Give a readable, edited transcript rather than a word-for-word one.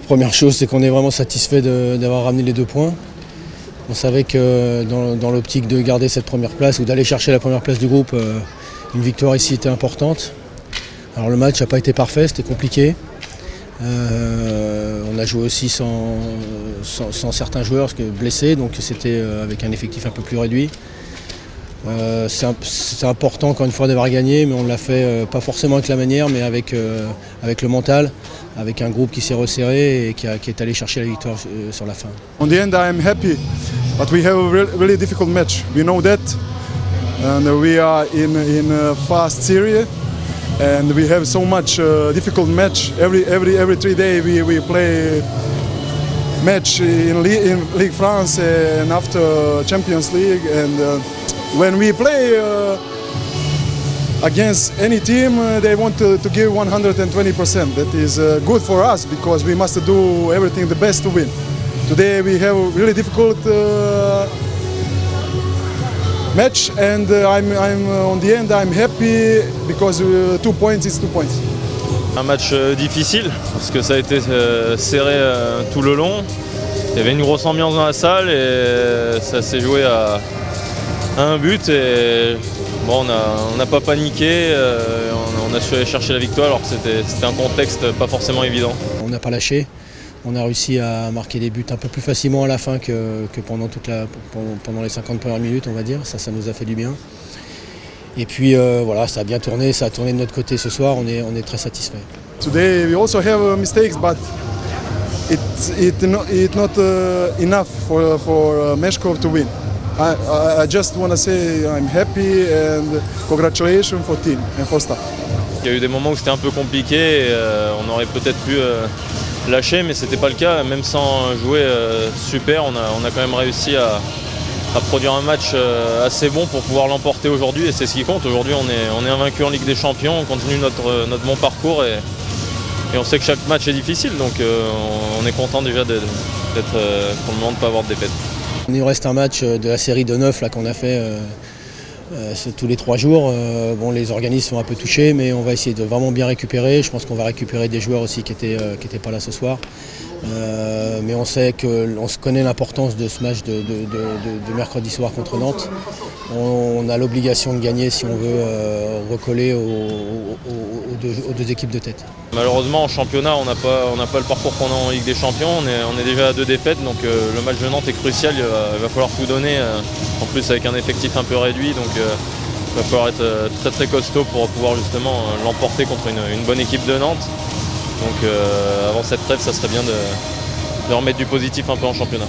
Première chose, c'est qu'on est vraiment satisfait d'avoir ramené les 2 points. On savait que dans l'optique de garder cette première place ou d'aller chercher la première place du groupe, une victoire ici était importante. Alors le match n'a pas été parfait, c'était compliqué. On a joué aussi sans certains joueurs blessés, donc c'était avec un effectif un peu plus réduit. C'est important encore une fois d'avoir gagné, mais on l'a fait pas forcément avec la manière, mais avec le mental, avec un groupe qui s'est resserré et qui est allé chercher la victoire sur la fin. On the end, I am happy, but we have a really difficult match. We know that, and we are in a fast series, and we have so much difficult match. Every 3 days we play match in League France and after Champions League, and when we play against any team, they want to give 120%. That is good for us because we must do everything the best to win. Today we have a really difficult match, and I'm on the end I'm happy because 2 points is 2 points. Un match difficile parce que ça a été serré tout le long. Il y avait une grosse ambiance dans la salle et ça s'est joué à un but et bon, on n'a pas paniqué, on a su aller chercher la victoire alors que c'était un contexte pas forcément évident. On n'a pas lâché, on a réussi à marquer des buts un peu plus facilement à la fin que pendant les 50 premières minutes, on va dire. Ça nous a fait du bien. Et puis voilà, ça a bien tourné, ça a tourné de notre côté ce soir, on est très satisfait. Today we also have mistakes, but it's not enough for Meshkov to win. I just want to say I'm happy and congratulations for team and for staff. Il y a eu des moments où c'était un peu compliqué, et, on aurait peut-être pu lâcher, mais c'était pas le cas. Même sans jouer super, on a quand même réussi à produire un match assez bon pour pouvoir l'emporter aujourd'hui, et c'est ce qui compte. Aujourd'hui, on est invaincu en Ligue des Champions, on continue notre bon parcours et on sait que chaque match est difficile, donc on est content déjà d'être pour le moment de ne pas avoir de défaite. Il nous reste un match de la série de 9 qu'on a fait tous les 3 jours. Bon, les organismes sont un peu touchés, mais on va essayer de vraiment bien récupérer. Je pense qu'on va récupérer des joueurs aussi qui étaient pas là ce soir. Mais on sait qu'on connaît l'importance de ce match de mercredi soir contre Nantes. On a l'obligation de gagner si on veut recoller aux 2 équipes de tête. Malheureusement en championnat on n'a pas le parcours qu'on a en Ligue des Champions, on est déjà à 2 défaites, donc le match de Nantes est crucial, il va falloir tout donner, en plus avec un effectif un peu réduit, donc il va falloir être très très costaud pour pouvoir justement l'emporter contre une bonne équipe de Nantes. Donc avant cette trêve ça serait bien de remettre du positif un peu en championnat.